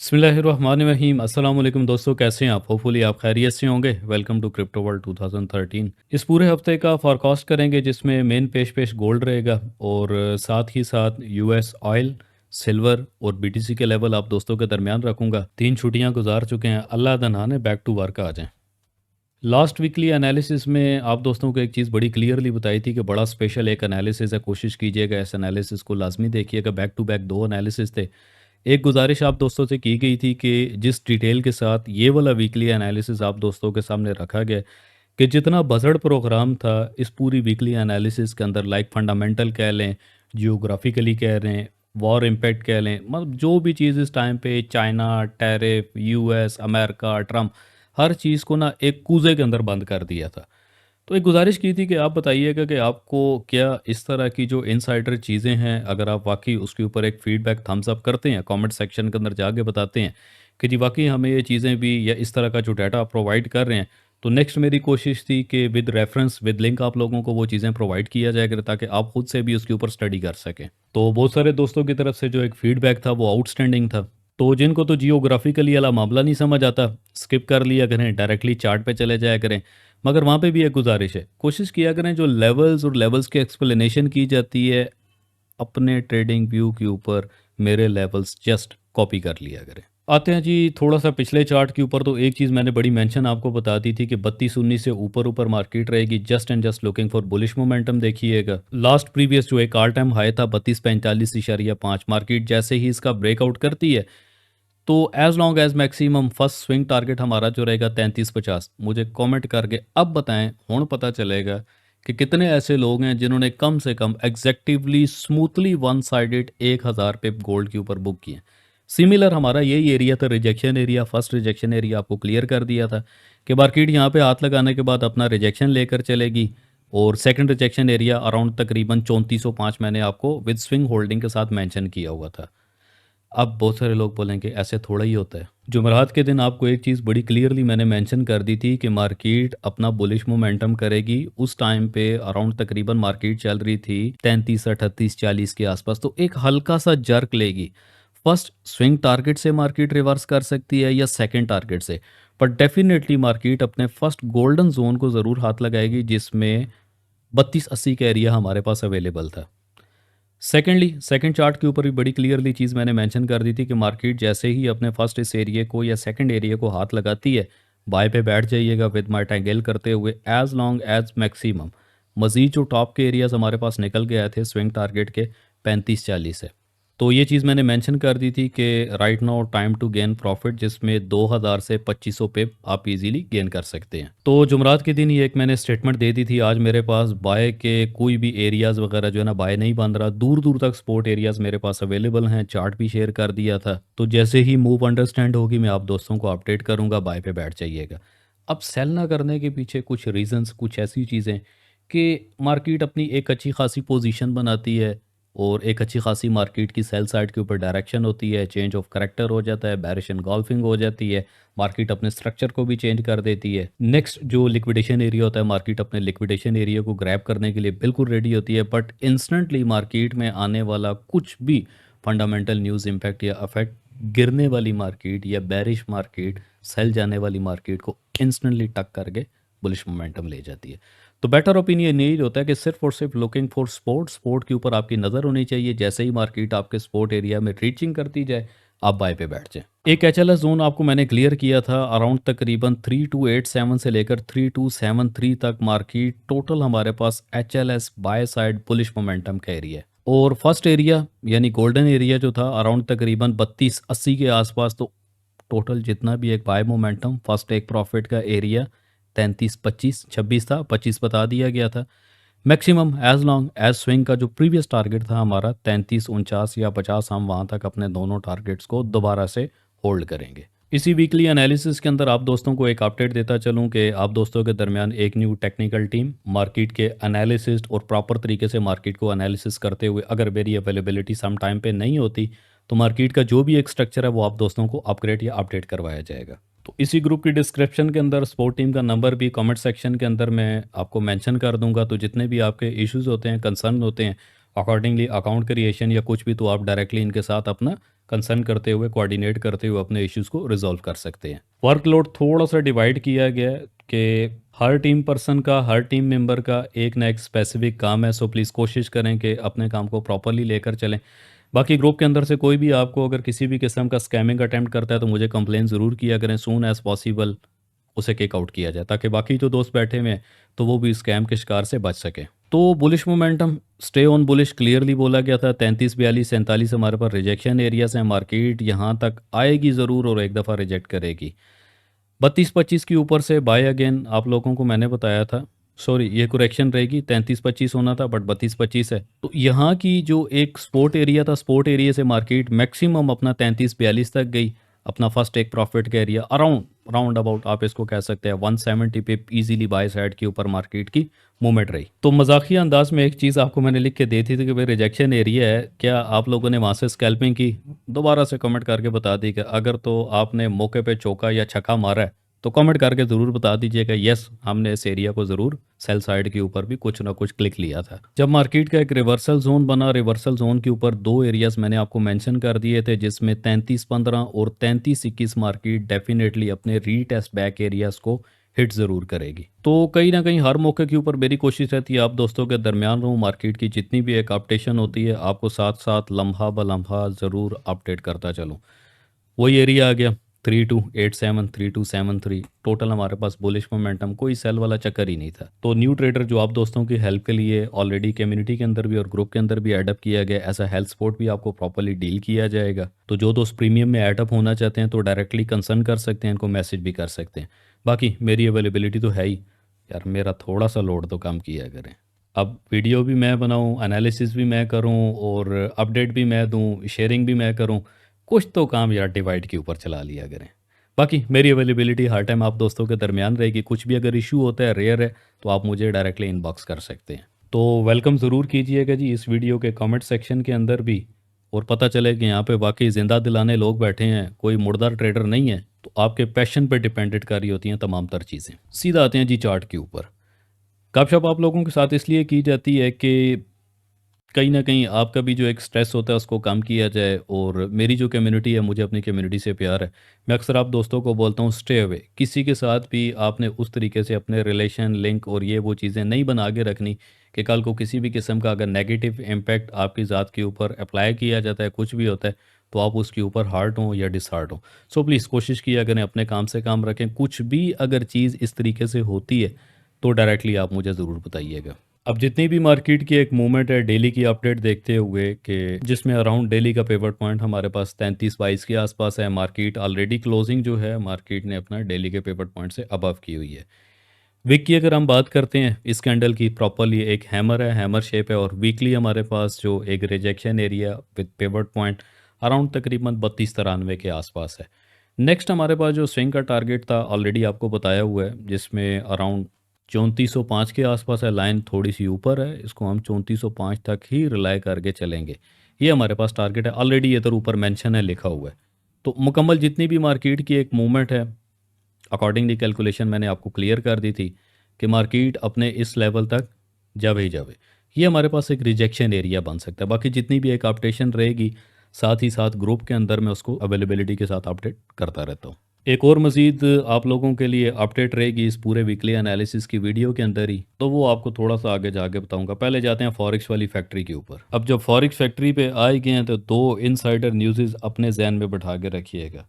बिस्मिल्लाहिर्रहमानिर्रहीम अस्सलाम वालेकुम दोस्तों, कैसे हैं आप? होपफुली आप खैरियत से होंगे। Welcome to crypto world 2013। इस पूरे हफ्ते का फॉरकास्ट करेंगे जिसमें मेन पेश गोल्ड रहेगा और साथ ही साथ यूएस ऑयल, सिल्वर और बीटीसी के लेवल आप दोस्तों के दरमियान रखूंगा। 3 छुट्टियां गुजार चुके हैं, अल्लाह दा नाम है, बैक टू वर्क आ जाएं। लास्ट वीकली एनालिसिस में आप दोस्तों को एक चीज़ बड़ी क्लियरली बताई थी कि बड़ा स्पेशल एक एनालिसिस है, कोशिश कीजिएगा इस एनालिसिस को लाजमी देखिएगा। बैक टू बैक 2 एनालिसिस थे। एक गुजारिश आप दोस्तों से की गई थी कि जिस डिटेल के साथ ये वाला वीकली एनालिसिस आप दोस्तों के सामने रखा गया कि जितना बजट प्रोग्राम था इस पूरी वीकली एनालिसिस के अंदर, लाइक फंडामेंटल कह लें, जियोग्राफिकली कह रहे हैं, वॉर इम्पैक्ट कह लें, मतलब जो भी चीज़ इस टाइम पे China, tariff, US, America, Trump, हर चीज़ को ना एक कूजे के अंदर बंद कर दिया था। तो एक गुजारिश की थी कि आप बताइएगा कि आपको क्या इस तरह की जो इनसाइडर चीज़ें हैं, अगर आप वाक़ई उसके ऊपर एक फ़ीडबैक थम्स अप करते हैं, कमेंट सेक्शन के अंदर जाके बताते हैं कि जी वाक़ई हमें ये चीज़ें भी या इस तरह का जो डाटा आप प्रोवाइड कर रहे हैं, तो नेक्स्ट मेरी कोशिश थी कि विद रेफ़रेंस, विद लिंक आप लोगों को वो चीज़ें प्रोवाइड किया जाया करे ताकि आप खुद से भी उसके ऊपर स्टडी कर सकें। तो बहुत सारे दोस्तों की तरफ से जो एक फ़ीडबैक था वो आउटस्टैंडिंग था। तो जिनको तो जियोग्राफिकली वाला मामला नहीं समझ आता, स्किप कर लिया करें, डायरेक्टली चार्ट पे चले जाया करें। मगर वहाँ पे भी एक गुजारिश है, कोशिश किया करें जो लेवल्स और लेवल्स की एक्सप्लेनेशन की जाती है, अपने ट्रेडिंग व्यू के ऊपर मेरे लेवल्स जस्ट कॉपी कर लिया करें। आते हैं जी थोड़ा सा पिछले चार्ट के ऊपर। तो एक चीज़ मैंने बड़ी मेंशन आपको बता दी थी कि 3219 से ऊपर ऊपर मार्केट रहेगी, just and just looking for bullish momentum. देखिएगा लास्ट प्रीवियस जो एक ऑल टाइम हाई था 3245.5, मार्केट जैसे ही इसका ब्रेकआउट करती है तो as long as maximum first swing target हमारा जो रहेगा 3350। मुझे कमेंट करके अब बताएं, हूँ पता चलेगा कि कितने ऐसे लोग हैं जिन्होंने कम से कम एग्जैक्टिवली स्मूथली वन साइडेड 1000 पिप गोल्ड के ऊपर बुक किए। सिमिलर हमारा यही एरिया था, rejection area. First rejection area आपको क्लियर कर दिया था कि मार्केट यहाँ पे हाथ लगाने के बाद अपना रिजेक्शन लेकर चलेगी, और सेकंड रिजेक्शन एरिया अराउंड तकरीबन 3405 मैंने आपको विद स्विंग होल्डिंग के साथ मेंशन किया हुआ था। अब बहुत सारे लोग बोलेंगे ऐसे थोड़ा ही होता है। जुमेरात के दिन आपको एक चीज़ बड़ी क्लियरली मैंने मेंशन कर दी थी कि मार्केट अपना बुलिश मोमेंटम करेगी। उस टाइम पे अराउंड तकरीबन मार्केट चल रही थी 33 38 40 के आसपास, तो एक हल्का सा जर्क लेगी। फर्स्ट स्विंग टारगेट से मार्केट रिवर्स कर सकती है या सेकंड टारगेट से, पर डेफिनेटली मार्केट अपने फर्स्ट गोल्डन जोन को ज़रूर हाथ लगाएगी जिसमें 3280 का एरिया हमारे पास अवेलेबल था। सेकेंडली सेकंड चार्ट के ऊपर भी बड़ी क्लियरली चीज़ मैंने मेंशन कर दी थी कि मार्केट जैसे ही अपने फर्स्ट इस एरिया को या सेकंड एरिया को हाथ लगाती है, बाय पे बैठ जाइएगा विद माई टैंगल करते हुए एज लॉन्ग एज मैक्सिमम मजीद जो टॉप के एरियाज हमारे पास निकल के आए थे स्विंग टारगेट के 35-40 है। तो ये चीज़ मैंने मेंशन कर दी थी कि right now time to gain profit, जिसमें 2000 से 2500 पे आप इजीली गेन कर सकते हैं। तो जुमरात के दिन ही एक मैंने स्टेटमेंट दे दी थी, आज मेरे पास बाय के कोई भी एरियाज़ वगैरह जो है ना बाय नहीं बन रहा, दूर दूर तक स्पोर्ट एरियाज़ मेरे पास अवेलेबल हैं। चार्ट भी शेयर कर दिया था, तो जैसे ही मूव अंडरस्टैंड होगी मैं आप दोस्तों को अपडेट करूँगा, बाय पे बैठ जाइएगा। अब सेल ना करने के पीछे कुछ रीजंस, कुछ ऐसी चीज़ें कि मार्केट अपनी एक अच्छी खासी पोजीशन बनाती है और एक अच्छी खासी मार्केट की सेल साइड के ऊपर डायरेक्शन होती है, चेंज ऑफ करैक्टर हो जाता है, बेरिश एनगल्फिंग हो जाती है, मार्केट अपने स्ट्रक्चर को भी चेंज कर देती है। नेक्स्ट जो लिक्विडेशन एरिया होता है, मार्केट अपने लिक्विडेशन एरिया को ग्रैब करने के लिए बिल्कुल रेडी होती है, बट इंस्टेंटली मार्केट में आने वाला कुछ भी फंडामेंटल न्यूज़ इम्पैक्ट या अफेक्ट गिरने वाली मार्केट या बेरिश मार्केट, सेल जाने वाली मार्केट को इंस्टेंटली टक करके बुलिश मोमेंटम ले जाती है। तो बेटर ओपिनियन यही होता है कि सिर्फ और सिर्फ लुकिंग फॉर स्पोर्ट के ऊपर आपकी नज़र होनी चाहिए। जैसे ही मार्केट आपके स्पोर्ट एरिया में रीचिंग करती जाए, आप बाय पे बैठ जाएं। एक एचएलएस जोन आपको मैंने क्लियर किया था अराउंड तकरीबन 3287 से लेकर 3273 तक मार्केट टोटल हमारे पास एचएलएस बाय साइड बुलिश मोमेंटम का एरिया है। और फर्स्ट एरिया यानी गोल्डन एरिया जो था अराउंड तकरीबन 3280 के आसपास, तो टोटल जितना भी एक बाय मोमेंटम फर्स्ट एक प्रॉफिट का एरिया 33 25 26 था, 25 बता दिया गया था। Maximum as long as swing का जो प्रीवियस टारगेट था हमारा 33 49 या 50, हम वहाँ तक अपने दोनों टारगेट्स को दोबारा से होल्ड करेंगे। इसी वीकली एनालिसिस के अंदर आप दोस्तों को एक अपडेट देता चलूं कि आप दोस्तों के दरमियान एक न्यू टेक्निकल टीम मार्केट के एनालिसिस्ट और प्रॉपर तरीके से मार्केट को एनालिसिस करते हुए, अगर मेरी अवेलेबिलिटी सम टाइम पे नहीं होती तो मार्केट का जो भी एक स्ट्रक्चर है वो आप दोस्तों को अपग्रेड या अपडेट करवाया जाएगा। तो इसी ग्रुप की डिस्क्रिप्शन के अंदर सपोर्ट टीम का नंबर भी कमेंट सेक्शन के अंदर मैं आपको मेंशन कर दूंगा। तो जितने भी आपके इश्यूज़ होते हैं, कंसर्न होते हैं, अकॉर्डिंगली अकाउंट क्रिएशन या कुछ भी तो आप डायरेक्टली इनके साथ अपना कंसर्न करते हुए कोऑर्डिनेट करते हुए अपने इश्यूज़ को रिजॉल्व कर सकते हैं। वर्कलोड थोड़ा सा डिवाइड किया गया है कि हर टीम पर्सन का, हर टीम मेंबर का एक ना एक स्पेसिफिक काम है, सो प्लीज़ कोशिश करें कि अपने काम को प्रॉपरली लेकर चलें। बाकी ग्रुप के अंदर से कोई भी आपको अगर किसी भी किस्म का स्कैमिंग अटेम्प्ट करता है तो मुझे कंप्लेन ज़रूर किया करें, सून एज़ पॉसिबल उसे किक आउट किया जाए ताकि बाकी जो दोस्त बैठे हुए हैं तो वो भी स्कैम के शिकार से बच सके। तो bullish momentum, stay on bullish clearly बोला गया था। 33 42 47 हमारे पास रिजेक्शन एरियाज हैं। मार्केट यहाँ तक आएगी ज़रूर और एक दफ़ा रिजेक्ट करेगी। 32 25 के ऊपर से बाय अगेन आप लोगों को मैंने बताया था, सॉरी ये करेक्शन रहेगी, 33 25 होना था बट 32 25 है। तो यहाँ की जो एक स्पोर्ट एरिया था, स्पोर्ट एरिया से मार्केट मैक्सिमम अपना 33 42 तक गई। अपना फर्स्ट एक प्रॉफिट का एरिया अराउंड राउंड अबाउट आप इसको कह सकते हैं 170 पे इजीली बाय साइड के ऊपर मार्केट की मूवमेंट रही। तो मजाकिया अंदाज में एक चीज़ आपको मैंने लिख के दी थी कि भाई रिजेक्शन एरिया है, क्या आप लोगों ने वहाँ से स्कैल्पिंग की? दोबारा से कमेंट करके बता दी कि अगर तो आपने मौके पे चौका या छक्का मारा है तो कमेंट करके ज़रूर बता दीजिएगा यस हमने इस एरिया को ज़रूर सेल साइड के ऊपर भी कुछ ना कुछ क्लिक लिया था। जब मार्केट का एक रिवर्सल जोन बना, रिवर्सल जोन के ऊपर दो एरियाज मैंने आपको मेंशन कर दिए थे जिसमें 33 15 और 33 21 मार्केट डेफिनेटली अपने रीटेस्ट बैक एरियाज को हिट ज़रूर करेगी। तो कहीं ना कहीं हर मौके के ऊपर मेरी कोशिश रहती है आप दोस्तों के दरमियान रहूँ, मार्केट की जितनी भी एक अपडेशन होती है आपको साथ साथ लम्हा ब लम्हा ज़रूर अपडेट करता चलूँ। वही एरिया आ गया 3287 3273, टोटल हमारे पास बुलिश मोमेंटम, कोई सेल वाला चक्कर ही नहीं था। तो न्यू ट्रेडर जो आप दोस्तों की हेल्प के लिए ऑलरेडी कम्युनिटी के अंदर भी और ग्रुप के अंदर भी एडअप किया गया, ऐसा हेल्थ सपोर्ट भी आपको प्रॉपर्ली डील किया जाएगा। तो जो दोस्त प्रीमियम में एडअप होना चाहते हैं तो डायरेक्टली कंसर्न कर सकते हैं, इनको मैसेज भी कर सकते हैं। बाकी मेरी अवेलेबिलिटी तो है ही यार, मेरा थोड़ा सा लोड तो कम किया करें। अब वीडियो भी मैं बनाऊं, एनालिसिस भी मैं करूं और अपडेट भी मैं दूं, शेयरिंग भी मैं करूं, कुछ तो काम यार डिवाइड के ऊपर चला लिया करें। बाकी मेरी अवेलेबिलिटी हर टाइम आप दोस्तों के दरमियान रहेगी, कुछ भी अगर इशू होता है, रेयर है, तो आप मुझे डायरेक्टली इनबॉक्स कर सकते हैं। तो वेलकम ज़रूर कीजिएगा जी इस वीडियो के कमेंट सेक्शन के अंदर भी, और पता चले कि यहाँ पे वाकई ज़िंदा दिलाने लोग बैठे हैं, कोई मुर्दार ट्रेडर नहीं है। तो आपके पैशन पे डिपेंडेंट कर रही होती हैं तमाम तर चीज़ें। सीधा आते हैं जी चार्ट के ऊपर। गपशप आप लोगों के साथ इसलिए की जाती है कि कहीं न कहीं आपका भी जो एक स्ट्रेस होता है उसको कम किया जाए, और मेरी जो कम्युनिटी है, मुझे अपनी कम्युनिटी से प्यार है। मैं अक्सर आप दोस्तों को बोलता हूँ स्टे अवे, किसी के साथ भी आपने उस तरीके से अपने रिलेशन लिंक और ये वो चीज़ें नहीं बना के रखनी कि कल को किसी भी किस्म का अगर नेगेटिव इम्पैक्ट आपकी ज़ात के ऊपर अप्लाई किया जाता है, कुछ भी होता है, तो आप उसके ऊपर हार्ट हों या डिसहार्ट हों। सो प्लीज़ कोशिश किया करें अपने काम से काम रखें। कुछ भी अगर चीज़ इस तरीके से होती है तो डायरेक्टली आप मुझे ज़रूर बताइएगा। अब जितनी भी मार्केट की एक मूवमेंट है डेली की अपडेट देखते हुए कि जिसमें अराउंड डेली का पिवट पॉइंट हमारे पास 33 22 के आसपास है। मार्केट ऑलरेडी क्लोजिंग जो है मार्केट ने अपना डेली के पिवट पॉइंट से अबव की हुई है। वीक की अगर हम बात करते हैं, इस कैंडल की प्रॉपरली एक हैमर है, हैमर शेप है, और वीकली हमारे पास जो एक rejection area with pivot point around तकरीबन 32 93 के आसपास है। नेक्स्ट हमारे पास जो स्विंग का टारगेट था ऑलरेडी आपको बताया हुआ है, जिसमें अराउंड 3405 के आसपास है। लाइन थोड़ी सी ऊपर है, इसको हम 3405 तक ही रिलाई करके चलेंगे। ये हमारे पास टारगेट है, ऑलरेडी इधर ऊपर मेंशन है, लिखा हुआ है। तो मुकम्मल जितनी भी मार्केट की एक मूवमेंट है, अकॉर्डिंगली कैलकुलेशन मैंने आपको क्लियर कर दी थी कि मार्केट अपने इस लेवल तक जावे ही जावे। ये हमारे पास एक रिजेक्शन एरिया बन सकता है। बाकी जितनी भी एक अपडेशन रहेगी, साथ ही साथ ग्रुप के अंदर मैं उसको अवेलेबिलिटी के साथ अपडेट करता रहता हूँ। एक और मज़ीद आप लोगों के लिए अपडेट रहेगी इस पूरे वीकली एनालिसिस की वीडियो के अंदर ही, तो वो आपको थोड़ा सा आगे जाके बताऊंगा। पहले जाते हैं फॉरेक्स वाली फैक्ट्री के ऊपर। अब जब फॉरेक्स फैक्ट्री पे आए गए हैं तो दो इनसाइडर न्यूज़ अपने जहन में बैठा के रखिएगा।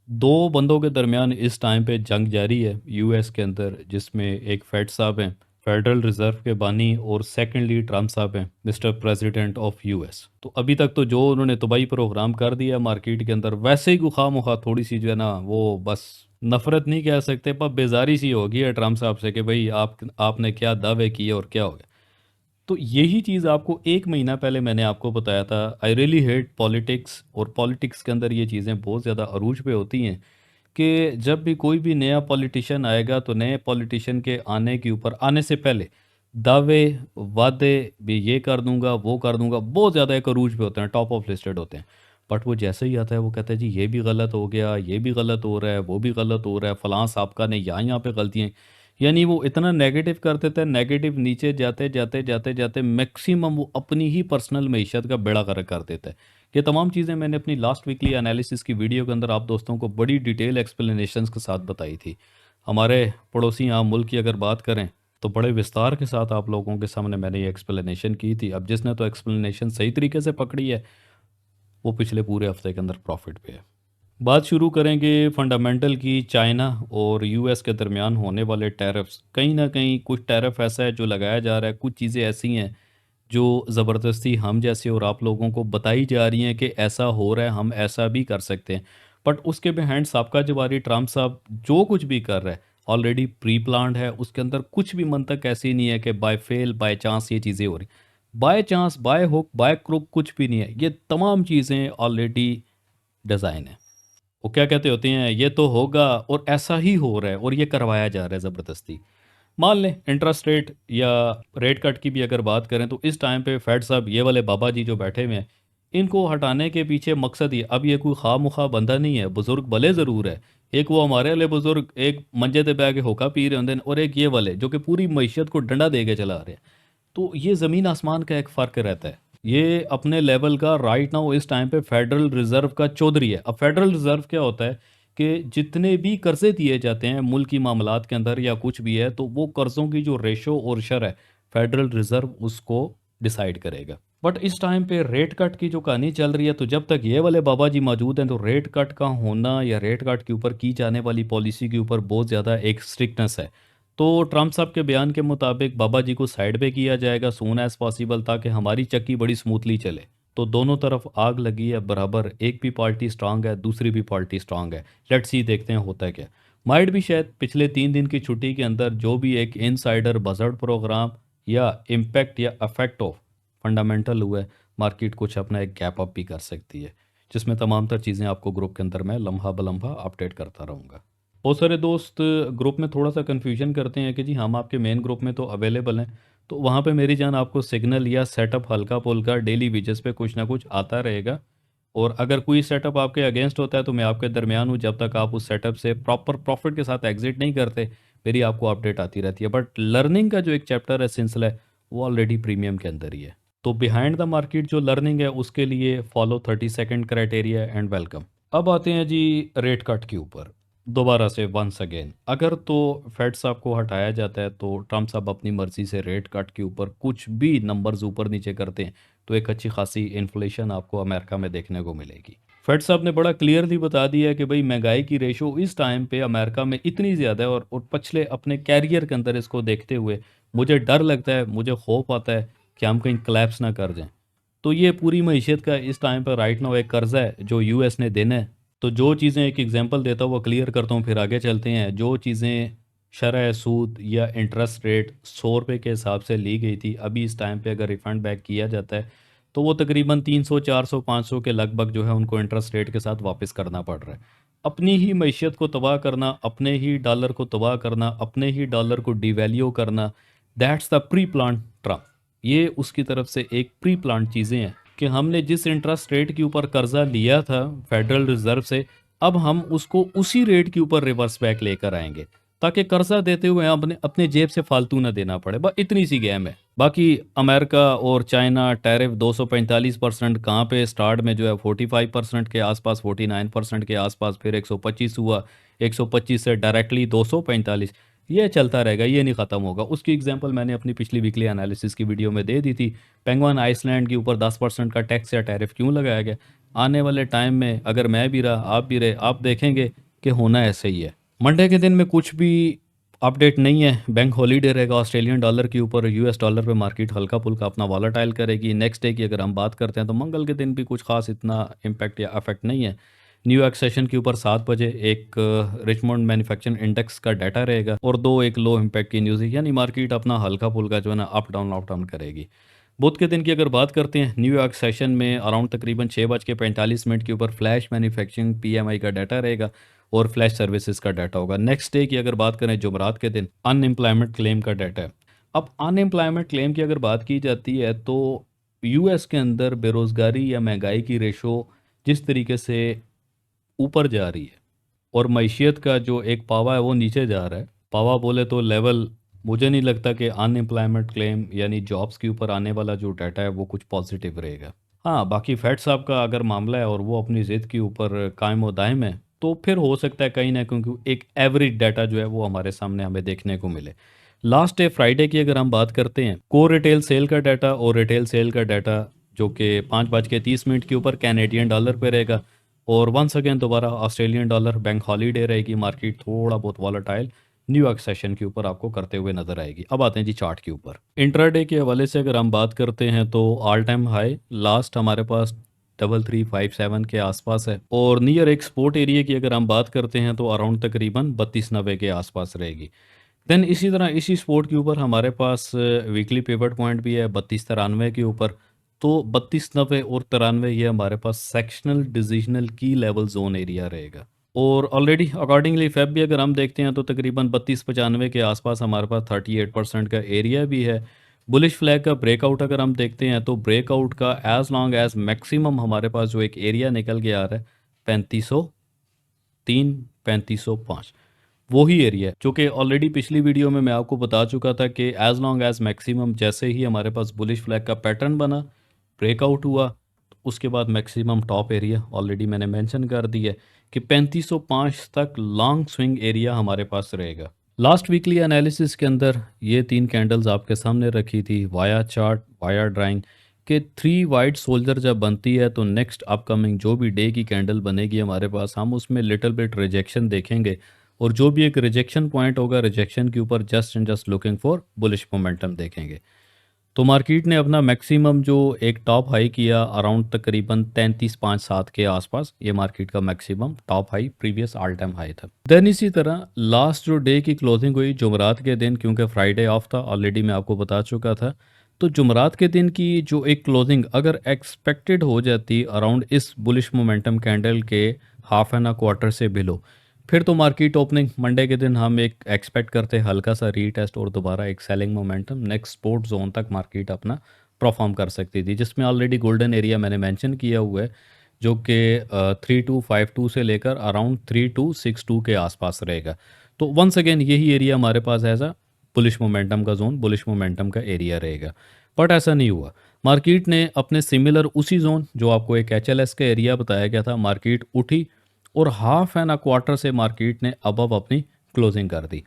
दो बंदों के दरमियान इस टाइम पे जंग जारी है यूएस के अंदर, जिसमें एक फेड साहब हैं, फेडरल रिजर्व के बानी, और सेकेंडली ट्रम्प साहब हैं, मिस्टर प्रेसिडेंट ऑफ यूएस। तो अभी तक तो जो उन्होंने तबाही प्रोग्राम कर दिया मार्केट के अंदर, वैसे ही खाम खा थोड़ी सी जो है ना, वो बस नफरत नहीं कह सकते पर बेजारी सी हो गई है ट्रम्प साहब से कि भाई आपने क्या दावे किए और क्या हो गया। तो यही चीज़ आपको एक महीना पहले मैंने आपको बताया था। आई रियली हेट पॉलिटिक्स, और पॉलिटिक्स के अंदर ये चीज़ें बहुत ज़्यादा अरूज पे होती हैं कि जब भी कोई भी नया पॉलिटिशियन आएगा तो नए पॉलिटिशियन के आने के ऊपर, आने से पहले दावे वादे भी, ये कर दूंगा वो कर दूंगा, बहुत ज़्यादा एक अरूज पे होते हैं, टॉप ऑफ लिस्टेड होते हैं। बट वो जैसे ही आता है वो कहता है जी ये भी गलत हो गया, ये भी गलत हो रहा है, वो भी गलत हो रहा है, फलां साहब का ने यहाँ यहाँ पे गलतियाँ। यानी वो इतना नेगेटिव कर देते हैं, नेगेटिव नीचे जाते जाते जाते जाते मैक्सिमम वो अपनी ही पर्सनल मईशत का बेड़ा गर्क कर देता है। ये तमाम चीज़ें मैंने अपनी लास्ट वीकली एनालिसिस की वीडियो के अंदर आप दोस्तों को बड़ी डिटेल एक्सप्लेनेशंस के साथ बताई थी। हमारे पड़ोसी यहाँ मुल्क की अगर बात करें तो बड़े विस्तार के साथ आप लोगों के सामने मैंने ये एक्सप्लेनेशन की थी। अब जिसने तो एक्सप्लेनेशन सही तरीके से पकड़ी है वो पिछले पूरे हफ्ते के अंदर प्रॉफिट पे है। बात शुरू करेंगे फंडामेंटल की। चाइना और यूएस के दरमियान होने वाले टैरिफ्स, कहीं ना कहीं कुछ टैरिफ ऐसा है जो लगाया जा रहा है, कुछ चीज़ें ऐसी हैं जो ज़बरदस्ती हम जैसे और आप लोगों को बताई जा रही हैं कि ऐसा हो रहा है, हम ऐसा भी कर सकते हैं। बट उसके बिहाइंड साबका जवारी ट्रम्प साहब जो कुछ भी कर रहे हैं ऑलरेडी प्री प्लान्ड है। उसके अंदर कुछ भी मंतक ऐसी नहीं है कि बाय फेल बाय चांस ये चीज़ें हो रही। By chance, by hook, by crook कुछ भी नहीं है। ये तमाम चीज़ें ऑलरेडी डिज़ाइन है। वो क्या कहते होते हैं, ये तो होगा और ऐसा ही हो रहा है और ये करवाया जा रहा है ज़बरदस्ती। मान लें इंटरेस्ट रेट या रेट कट की भी अगर बात करें तो इस टाइम पे फेड साहब, ये वाले बाबा जी जो बैठे हुए हैं, इनको हटाने के पीछे मकसद ये, अब ये कोई खा मुखा बंदा नहीं है, बुजुर्ग भले ज़रूर है। एक वो हमारे वाले बुजुर्ग एक मंजे पे बैठ के होका पी रहे होंगे और एक ये वाले जो कि पूरी मीशत को डंडा दे के चला रहे हैं। तो ये ज़मीन आसमान का एक फ़र्क रहता है। ये अपने लेवल का राइट नाउ इस टाइम पे फेडरल रिज़र्व का चौधरी है। अब फेडरल रिज़र्व क्या होता है कि जितने भी कर्ज़े दिए जाते हैं मुल्की मामलात के अंदर या कुछ भी है, तो वो कर्ज़ों की जो रेशो और शर है, फेडरल रिज़र्व उसको डिसाइड करेगा। बट इस टाइम पे रेट कट की जो कहानी चल रही है, तो जब तक ये वाले बाबा जी मौजूद हैं तो रेट कट का होना या रेट कट के ऊपर की जाने वाली पॉलिसी के ऊपर बहुत ज़्यादा एक स्ट्रिक्टनेस है। तो ट्रम्प साहब के बयान के मुताबिक बाबा जी को साइड पे किया जाएगा सून एज़ पॉसिबल, ताकि हमारी चक्की बड़ी स्मूथली चले। तो दोनों तरफ आग लगी है बराबर, एक भी पार्टी स्ट्रांग है, दूसरी भी पार्टी स्ट्रांग है। लेट्स सी, देखते हैं होता है क्या। माइट भी शायद पिछले 3 दिन की छुट्टी के अंदर जो भी एक इनसाइडर बजट प्रोग्राम या इम्पैक्ट या अफेक्ट ऑफ फंडामेंटल हुआ है, मार्केट कुछ अपना एक गैप अप भी कर सकती है, जिसमें तमाम तर चीज़ें आपको ग्रुप के अंदर मैं लम्हा बलम्हा अपडेट करता रहूँगा। बहुत सारे दोस्त ग्रुप में थोड़ा सा कन्फ्यूजन करते हैं कि जी हम आपके मेन ग्रुप में तो अवेलेबल हैं, तो वहाँ पे मेरी जान आपको सिग्नल या सेटअप हल्का पुल्का डेली बेसिस पे कुछ ना कुछ आता रहेगा। और अगर कोई सेटअप आपके अगेंस्ट होता है तो मैं आपके दरमियान हूँ, जब तक आप उस सेटअप से प्रॉपर प्रॉफिट के साथ एग्जिट नहीं करते मेरी आपको अपडेट आती रहती है। बट लर्निंग का जो एक चैप्टर है, सिलसिला है, वो ऑलरेडी प्रीमियम के अंदर ही है। तो बिहाइंड द मार्केट जो लर्निंग है उसके लिए follow 30 second criteria and welcome. अब आते हैं जी रेट कट के ऊपर। दोबारा से वंस अगेन, अगर तो फेड साहब को हटाया जाता है तो ट्रम्प साहब अपनी मर्जी से रेट कट के ऊपर कुछ भी नंबर्स ऊपर नीचे करते हैं तो एक अच्छी खासी इन्फ्लेशन आपको अमेरिका में देखने को मिलेगी। फेड साहब ने बड़ा क्लियरली बता दिया है कि भाई महंगाई की रेशो इस टाइम पे अमेरिका में इतनी ज़्यादा है, और पिछले अपने कैरियर के अंदर इसको देखते हुए मुझे डर लगता है, मुझे खौफ आता है कि हम कहीं क्लैप्स ना कर जाएं। तो ये पूरी मीशत का इस टाइम पर राइट नाउ एक कर्जा है जो यूएस ने देना है। तो जो चीज़ें, एक एग्जांपल देता हूँ वो क्लियर करता हूँ फिर आगे चलते हैं। जो चीज़ें शरह सूद या इंटरेस्ट रेट 100 रुपये के हिसाब से ली गई थी, अभी इस टाइम पे अगर रिफ़ंड बैक किया जाता है तो वो तकरीबन 300 400 500 के लगभग जो है उनको इंटरेस्ट रेट के साथ वापस करना पड़ रहा है। अपनी ही मैशियत को तबाह करना, अपने ही डॉलर को तबाह करना, अपने ही डॉलर को डिवैल्यू करना, that's the pre plan Trump. ये उसकी तरफ से एक प्री प्लान चीज़ें हैं कि हमने जिस इंटरेस्ट रेट के ऊपर कर्जा लिया था फेडरल रिजर्व से, अब हम उसको उसी रेट के ऊपर रिवर्स बैक लेकर आएंगे, ताकि कर्जा देते हुए अपने अपने जेब से फालतू ना देना पड़े। बस इतनी सी गेम है। बाकी अमेरिका और चाइना टैरिफ 245% कहाँ पे स्टार्ट में जो है 45% के आसपास, 49% के आसपास, फिर 125 हुआ, 125 से डायरेक्टली 245। ये चलता रहेगा, ये नहीं ख़त्म होगा। उसकी एग्जांपल मैंने अपनी पिछली वीकली एनालिसिस की वीडियो में दे दी थी। पेंगुइन आइसलैंड के ऊपर 10% का टैक्स या टैरिफ क्यों लगाया गया। आने वाले टाइम में अगर मैं भी रहा, आप भी रहे, आप देखेंगे कि होना ऐसे ही है। मंडे के दिन में कुछ भी अपडेट नहीं है, बैंक हॉलीडे रहेगा ऑस्ट्रेलियन डॉलर के ऊपर, यूएस डॉलर पे मार्केट हल्का फुल्का अपना वॉलेटाइल करेगी। नेक्स्ट डे की अगर हम बात करते हैं तो मंगल के दिन भी कुछ खास इतना इम्पैक्ट या अफेक्ट नहीं है। न्यूयॉर्क सेशन के ऊपर 7 बजे एक रिचमंड मैन्युफैक्चरिंग इंडेक्स का डाटा रहेगा और दो एक लो इम्पैक्ट की न्यूज़ है, यानी मार्केट अपना हल्का फुल्का जो है ना अप डाउन करेगी। बुध के दिन की अगर बात करते हैं, न्यूयॉर्क सेशन में अराउंड तकरीबन 6:45 के ऊपर फ्लैश मैन्युफैक्चरिंग पीएमआई का डाटा रहेगा और फ्लैश सर्विसेज का डाटा होगा। नेक्स्ट डे की अगर बात करें, जुमरात के दिन अनएम्प्लॉयमेंट क्लेम का डाटा है। अब अनएम्प्लॉयमेंट क्लेम की अगर बात की जाती है तो यूएस के अंदर बेरोज़गारी या महंगाई की रेशो जिस तरीके से ऊपर जा रही है और मईशियत का जो एक पावा है वो नीचे जा रहा है, पावा बोले तो लेवल, मुझे नहीं लगता कि अनएम्प्लॉयमेंट क्लेम यानी जॉब्स के ऊपर आने वाला जो डाटा है वो कुछ पॉजिटिव रहेगा। हाँ, बाकी फैट साहब का अगर मामला है और वो अपनी ज़िद के ऊपर कायम व दायम है, तो फिर हो सकता है कहीं ना क्योंकि एक एवरेज डाटा जो है वो हमारे सामने हमें देखने को मिले। लास्ट डे फ्राइडे की अगर हम बात करते हैं, कोर रिटेल सेल का डाटा और रिटेल सेल का डाटा जो कि 5:30 के ऊपर कैनेडियन डॉलर पे रहेगा। और वंस अगेन दोबारा ऑस्ट्रेलियन डॉलर बैंक हॉलीडे रहेगी, मार्केट थोड़ा बहुत वॉलेटाइल न्यूयॉर्क सेशन के ऊपर आपको करते हुए नजर आएगी। अब आते हैं जी चार्ट के ऊपर। इंट्राडे के हवाले से अगर हम बात करते हैं तो ऑल टाइम हाई लास्ट हमारे पास 3357 के आसपास है, और नियर एक्सपोर्ट एरिया की अगर हम बात करते हैं तो अराउंड तकरीबन 3290 के आसपास रहेगी। देन इसी तरह इसी स्पोर्ट के ऊपर हमारे पास वीकली पिवट पॉइंट भी है 3293 के ऊपर। तो 3290 और 93 ये हमारे पास सेक्शनल डिजिशनल की लेवल जोन एरिया रहेगा। और ऑलरेडी अकॉर्डिंगली फेब भी अगर हम देखते हैं तो तकरीबन 3295 के आसपास हमारे पास 38% का एरिया भी है। बुलिश फ्लैग का ब्रेकआउट अगर हम देखते हैं तो ब्रेकआउट का एज लॉन्ग एज मैक्सिमम हमारे पास जो एक एरिया निकल के आ रहा है 3503 3505, वही एरिया है जो कि ऑलरेडी पिछली वीडियो में मैं आपको बता चुका था कि एज लॉन्ग एज मैक्सिमम जैसे ही हमारे पास बुलिश फ्लैग का पैटर्न बना, ब्रेकआउट हुआ, तो उसके बाद मैक्सिमम टॉप एरिया ऑलरेडी मैंने मेंशन कर दिया है कि 3505 तक लॉन्ग स्विंग एरिया हमारे पास रहेगा। लास्ट वीकली एनालिसिस के अंदर ये 3 कैंडल्स आपके सामने रखी थी वाया चार्ट, वाया ड्राइंग कि 3 वाइट सोल्जर जब बनती है तो नेक्स्ट अपकमिंग जो भी डे की कैंडल बनेगी हमारे पास, हम उसमें लिटिल बिट रिजेक्शन देखेंगे। और जो भी एक रिजेक्शन पॉइंट होगा, रिजेक्शन के ऊपर just and just looking for bullish momentum देखेंगे। तो मार्केट ने अपना मैक्सिमम जो एक टॉप हाई किया अराउंड तकरीबन 3357 के आसपास, ये मार्केट का maximum top high previous all time high था। देन इसी तरह लास्ट जो डे की क्लोजिंग हुई जुमरात के दिन, क्योंकि फ्राइडे ऑफ था ऑलरेडी मैं आपको बता चुका था, तो जुमरात के दिन की जो एक क्लोजिंग अगर एक्सपेक्टेड हो जाती अराउंड इस बुलिश मोमेंटम कैंडल के हाफ एंड क्वार्टर से बिलो, फिर तो मार्केट ओपनिंग मंडे के दिन हम एक एक्सपेक्ट करते हैं हल्का सा रीटेस्ट और दोबारा एक selling momentum next support zone तक मार्केट अपना परफॉर्म कर सकती थी, जिसमें ऑलरेडी गोल्डन एरिया मैंने मेंशन किया हुआ है जो कि 3252 से लेकर अराउंड 3262 के आसपास रहेगा। तो वंस अगेन यही एरिया हमारे पास एज अ बुलिश मोमेंटम का जोन, बुलिश मोमेंटम का एरिया रहेगा। बट ऐसा नहीं हुआ, मार्केट ने अपने सिमिलर उसी जोन जो आपको एक HLS का एरिया बताया गया था, मार्केट उठी और हाफ एंड क्वार्टर से मार्केट ने अबव अपनी क्लोजिंग कर दी।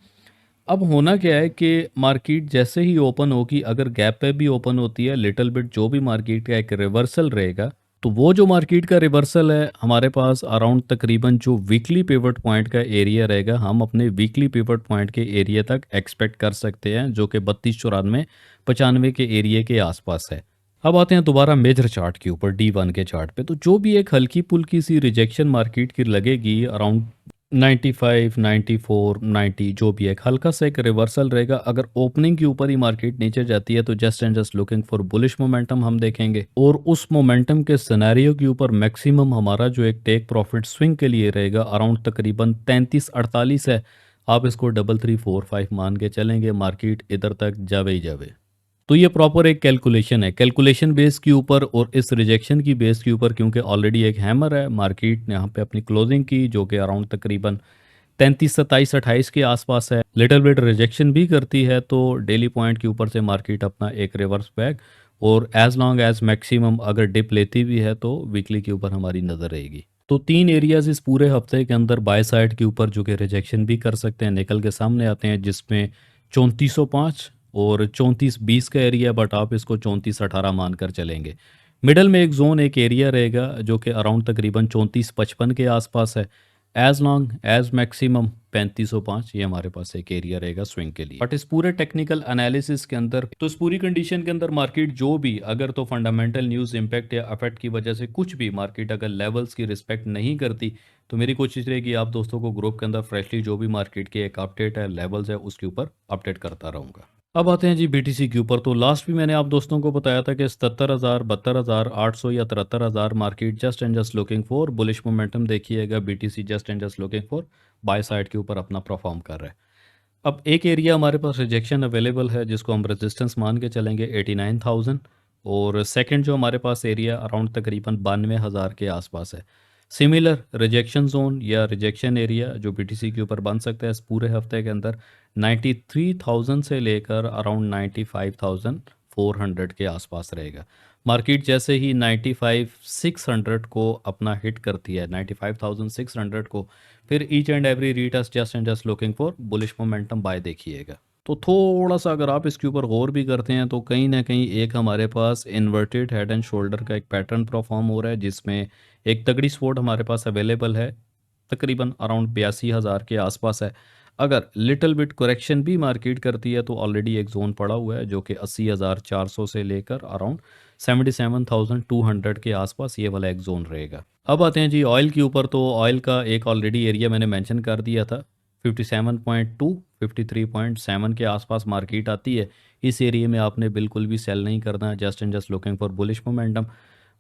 अब होना क्या है कि मार्केट जैसे ही ओपन होगी, अगर गैप पे भी ओपन होती है लिटिल बिट, जो भी मार्केट का एक रिवर्सल रहेगा, तो वो जो मार्केट का रिवर्सल है हमारे पास अराउंड तकरीबन जो वीकली पिवट पॉइंट का एरिया रहेगा, हम अपने वीकली पिवट पॉइंट के एरिया तक एक्सपेक्ट कर सकते हैं जो कि 3294-95 के एरिया के आसपास है। अब आते हैं दोबारा मेजर चार्ट के ऊपर, D1 के चार्ट पे। तो जो भी एक हल्की पुल्की सी रिजेक्शन मार्केट की लगेगी अराउंड 95, 94, 90, जो भी एक हल्का सा एक रिवर्सल रहेगा। अगर ओपनिंग के ऊपर ही मार्केट नीचे जाती है तो just and just looking for bullish momentum हम देखेंगे, और उस मोमेंटम के सिनेरियो के ऊपर मैक्सिमम हमारा जो एक टेक प्रॉफिट स्विंग के लिए रहेगा अराउंड तकरीबन 33-48 है। आप इसको 3345 मान के चलेंगे, मार्केट इधर तक जावे ही जावे। तो ये प्रॉपर एक कैलकुलेशन है, कैलकुलेशन बेस के ऊपर और इस रिजेक्शन की बेस के ऊपर, क्योंकि ऑलरेडी एक हैमर है, मार्केट ने यहाँ पे अपनी क्लोजिंग की जो कि अराउंड तकरीबन 33, 27, 28 के आसपास है। लिटिल बिट रिजेक्शन भी करती है तो डेली पॉइंट के ऊपर से मार्केट अपना एक रिवर्स बैक, और एज लॉन्ग एज मैक्सिमम अगर डिप लेती भी है तो वीकली के ऊपर हमारी नज़र रहेगी। तो 3 एरियाज इस पूरे हफ्ते के अंदर बाय साइड के ऊपर जो कि रिजेक्शन भी कर सकते हैं निकल के सामने आते हैं, जिसमें 3405 और 3420 का एरिया, बट आप इसको 3418 मानकर चलेंगे। मिडल में एक जोन एक एरिया रहेगा जो कि अराउंड तकरीबन 3455 के आसपास है। एज लॉन्ग एज मैक्सिमम 3505 ये हमारे पास एक एरिया रहेगा स्विंग के लिए। बट इस पूरे टेक्निकल एनालिसिस के अंदर, तो इस पूरी कंडीशन के अंदर मार्केट जो भी अगर तो फंडामेंटल न्यूज़ इम्पैक्ट या अफेक्ट की वजह से कुछ भी मार्केट अगर लेवल्स की रिस्पेक्ट नहीं करती, तो मेरी कोशिश रहेगी आप दोस्तों को ग्रुप के अंदर फ्रेशली जो भी मार्केट की एक अपडेट है, लेवल्स है, उसके ऊपर अपडेट करता रहूँगा। अब आते हैं जी BTC के ऊपर। तो लास्ट भी मैंने आप दोस्तों को बताया था कि 77,000, 72,800 या 73,000 market just and just looking for bullish momentum देखिएगा। BTC just and just looking for by side के ऊपर अपना परफॉर्म कर रहा है। अब एक एरिया हमारे पास रिजेक्शन अवेलेबल है जिसको हम रेजिस्टेंस मान के चलेंगे 89,000, और सेकंड जो हमारे पास एरिया अराउंड तकरीबन 92,000 के आसपास है। सिमिलर रिजेक्शन जोन या रिजेक्शन एरिया जो बीटीसी के ऊपर बन सकता है इस पूरे हफ्ते के अंदर 93,000 से लेकर अराउंड 95,400 के आसपास रहेगा। मार्केट जैसे ही 95,600 को अपना हिट करती है, 95,600 को, फिर each and every retests just and just looking for bullish momentum buy देखिएगा। तो थोड़ा सा अगर आप इसके ऊपर गौर भी करते हैं तो कहीं ना कहीं एक हमारे पास इन्वर्टेड हेड एंड शोल्डर का एक पैटर्न परफॉर्म हो रहा है, जिसमें एक तगड़ी सपोर्ट हमारे पास अवेलेबल है, तकरीबन अराउंड 82,000 के आसपास है। अगर लिटिल बिट करेक्शन भी मार्केट करती है तो ऑलरेडी एक जोन पड़ा हुआ है जो कि 80,400 से लेकर अराउंड 77,200 के आसपास ये वाला एक जोन रहेगा। अब आते हैं जी ऑयल के ऊपर। तो ऑयल का एक ऑलरेडी एरिया मैंने मेंशन कर दिया था, 57.2 53.7 के आसपास मार्केट आती है। इस एरिया में आपने बिल्कुल भी सेल नहीं करना, just and just looking for bullish momentum.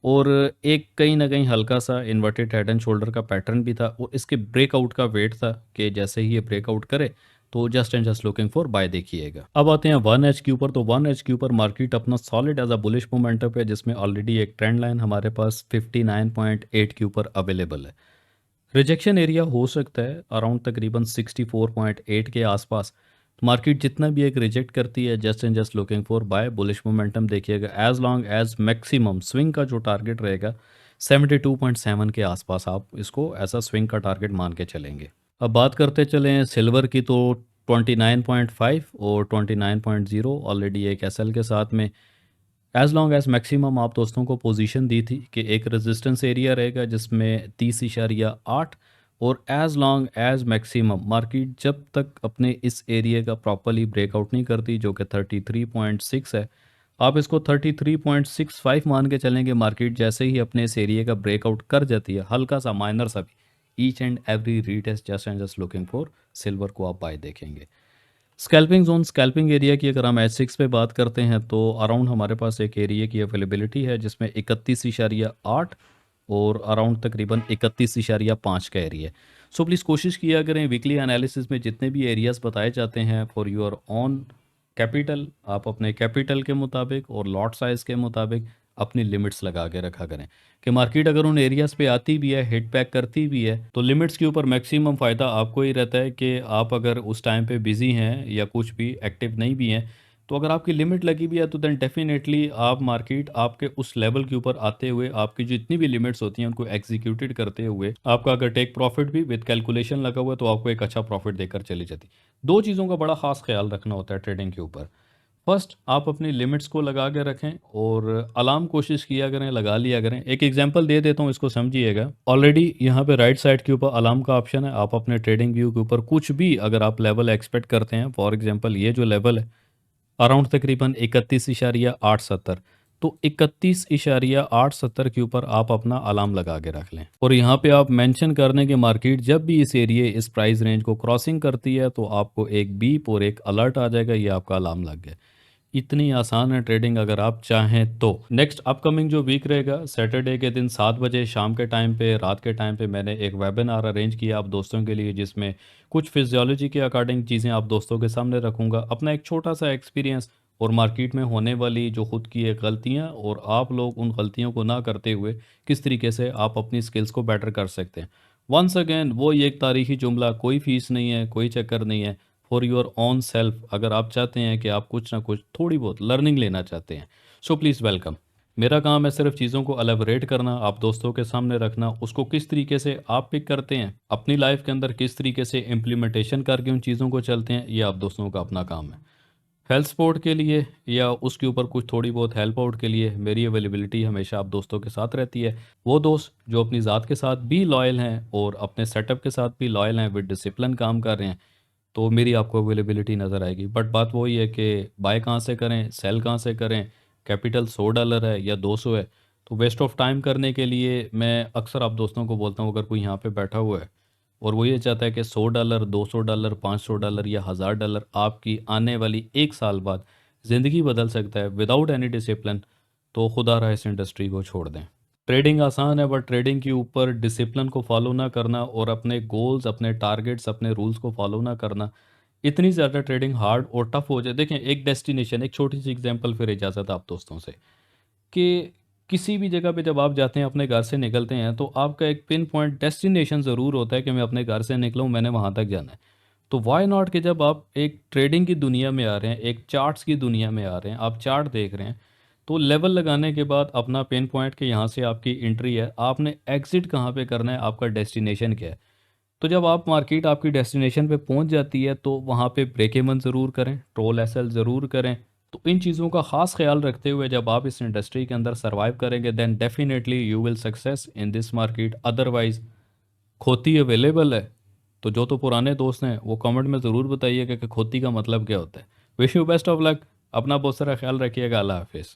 और एक कहीं ना कहीं हल्का सा इन्वर्टेड हेड एंड शोल्डर का पैटर्न भी था और इसके ब्रेकआउट का वेट था कि जैसे ही ये ब्रेकआउट करे तो just and just looking for buy देखिएगा। अब आते हैं 1H के ऊपर। तो 1H के ऊपर मार्केट अपना solid as a bullish momentum पे, जिसमें ऑलरेडी एक ट्रेंड लाइन हमारे पास 59.8 के ऊपर अवेलेबल है। रिजेक्शन एरिया हो सकता है अराउंड तकरीबन 64.8 के आसपास। मार्केट जितना भी एक रिजेक्ट करती है just and just looking for buy bullish momentum देखिएगा, as long as maximum swing का जो टारगेट रहेगा 72.7 के आसपास आप इसको ऐसा स्विंग का टारगेट मान के चलेंगे। अब बात करते चलें सिल्वर की, तो 29.5 और 29.0 ऑलरेडी एक एसएल के साथ में एज लॉन्ग एज मैक्सिमम आप दोस्तों को पोजीशन दी थी कि एक रेजिस्टेंस एरिया रहेगा जिसमें 30.8, और as long as maximum market जब तक अपने इस एरिया का प्रॉपरली ब्रेकआउट नहीं करती जो कि 33.6 है, आप इसको 33.65 मान के चलेंगे। मार्केट जैसे ही अपने इस एरिया का ब्रेकआउट कर जाती है, हल्का सा माइनर सा भी, each and every retest just and just looking for silver को आप बाय देखेंगे। स्कैल्पिंग जोन, स्कैल्पिंग एरिया की अगर हम H6 पे बात करते हैं तो अराउंड हमारे पास एक एरिया की अवेलेबिलिटी है जिसमें 31.8 और अराउंड तकरीबन 31.5 का एरिया है। सो प्लीज़ कोशिश किया करें वीकली एनालिसिस में जितने भी एरियाज बताए जाते हैं फॉर योर ऑन कैपिटल, आप अपने कैपिटल के मुताबिक और लॉट साइज़ के मुताबिक अपनी लिमिट्स लगा के रखा करें कि मार्केट अगर उन एरियाज़ पे आती भी है, हिट बैक करती भी है, तो लिमिट्स के ऊपर मैक्सिमम फ़ायदा आपको ही रहता है कि आप अगर उस टाइम पे बिज़ी हैं या कुछ भी एक्टिव नहीं भी हैं, तो अगर आपकी लिमिट लगी भी है तो देन डेफिनेटली आप मार्केट आपके उस लेवल के ऊपर आते हुए आपकी जितनी भी लिमिट्स होती हैं उनको एग्जीक्यूटेड करते हुए आपका अगर टेक प्रॉफिट भी विद कैलकुलेशन लगा हुआ है तो आपको एक अच्छा प्रॉफिट देकर चली जाती। दो चीज़ों का बड़ा खास ख्याल रखना होता है ट्रेडिंग के ऊपर। फर्स्ट, आप अपनी लिमिट्स को लगा के रखें और अलार्म कोशिश किया करें, लगा लिया करें। एक एग्जांपल दे देता हूँ, इसको समझिएगा। ऑलरेडी यहाँ पे राइट साइड के ऊपर अलार्म का ऑप्शन है। आप अपने ट्रेडिंग व्यू के ऊपर कुछ भी अगर आप लेवल एक्सपेक्ट करते हैं, फॉर एग्जांपल ये जो लेवल है अराउंड तकरीबन 31.870, तो 31.870 के ऊपर आप अपना अलार्म लगा के रख लें और यहाँ पे आप मेंशन कर दें कि मार्केट जब भी इस एरिया इस प्राइस रेंज को क्रॉसिंग करती है तो आपको एक बीप और एक अलर्ट आ जाएगा, ये आपका अलार्म लग गया। इतनी आसान है ट्रेडिंग अगर आप चाहें तो। नेक्स्ट अपकमिंग जो वीक रहेगा, सैटरडे के दिन 7 बजे शाम के टाइम पे, रात के टाइम पे मैंने एक वेबिनार अरेंज किया आप दोस्तों के लिए, जिसमें कुछ फिजियोलॉजी के अकॉर्डिंग चीज़ें आप दोस्तों के सामने रखूंगा, अपना एक छोटा सा एक्सपीरियंस और मार्केट में होने वाली जो खुद की एक गलतियां और आप लोग उन गलतियों को ना करते हुए किस तरीके से आप अपनी स्किल्स को बेटर कर सकते हैं। वंस अगेन वो ये एक तारीखी जुमला, कोई फीस नहीं है, कोई चक्कर नहीं है, फॉर योर ओन सेल्फ। अगर आप चाहते हैं कि आप कुछ ना कुछ थोड़ी बहुत लर्निंग लेना चाहते हैं, सो प्लीज़ वेलकम। मेरा काम है सिर्फ चीज़ों को एलेबोरेट करना, आप दोस्तों के सामने रखना, उसको किस तरीके से आप पिक करते हैं अपनी लाइफ के अंदर, किस तरीके से इम्प्लीमेंटेशन करके उन चीज़ों को चलते हैं, ये आप दोस्तों का अपना काम है। हेल्थ सपोर्ट के लिए या उसके ऊपर कुछ थोड़ी बहुत हेल्प आउट के लिए मेरी अवेलेबिलिटी हमेशा आप दोस्तों के साथ रहती है। वो दोस्त जो अपनी ज़ात के साथ भी लॉयल हैं और अपने सेटअप के साथ भी लॉयल हैं, विद डिसिप्लिन काम कर रहे हैं, तो मेरी आपको अवेलेबिलिटी नज़र आएगी। बट बात वही है कि बाय कहाँ से करें, सेल कहाँ से करें, कैपिटल $100 है या 200 है, तो वेस्ट ऑफ टाइम करने के लिए मैं अक्सर आप दोस्तों को बोलता हूँ, अगर कोई यहाँ पे बैठा हुआ है और वो ये चाहता है कि $100 $200 $500 या $1000 आपकी आने वाली 1 साल बाद ज़िंदगी बदल सकता है विदाउट एनी डिसिप्लिन, तो खुदा रहा इस इंडस्ट्री को छोड़ दें। ट्रेडिंग आसान है बट ट्रेडिंग के ऊपर डिसिप्लिन को फॉलो ना करना और अपने गोल्स, अपने टारगेट्स, अपने रूल्स को फॉलो ना करना, इतनी ज़्यादा ट्रेडिंग हार्ड और टफ हो जाए। देखें, एक डेस्टिनेशन, एक छोटी सी एग्जांपल, फिर इजाज़त आप दोस्तों से कि किसी भी जगह पे जब आप जाते हैं, अपने घर से निकलते हैं, तो आपका एक पिन पॉइंट डेस्टिनेशन ज़रूर होता है कि मैं अपने घर से निकला हूँ, मैंने वहाँ तक जाना है। तो व्हाई नॉट कि जब आप एक ट्रेडिंग की दुनिया में आ रहे हैं, एक चार्ट्स की दुनिया में आ रहे हैं, आप चार्ट देख रहे हैं, तो लेवल लगाने के बाद अपना पिन पॉइंट कि यहाँ से आपकी एंट्री है, आपने एग्ज़िट कहाँ पे करना है, आपका डेस्टिनेशन क्या है। तो जब आप मार्केट आपकी डेस्टिनेशन पे पहुंच जाती है, तो वहाँ पे ब्रेक इवन ज़रूर करें, ट्रोल एसएल ज़रूर करें। तो इन चीज़ों का ख़ास ख्याल रखते हुए जब आप इस इंडस्ट्री के अंदर सर्वाइव करेंगे, then definitely you will success in this market. Otherwise खोती अवेलेबल है। तो पुराने दोस्त हैं वो कमेंट में ज़रूर बताइएगा कि खोती का मतलब क्या होता है। Wish you best of luck. अपना बहुत सारा ख्याल रखिएगा। अल्लाह हाफिज़।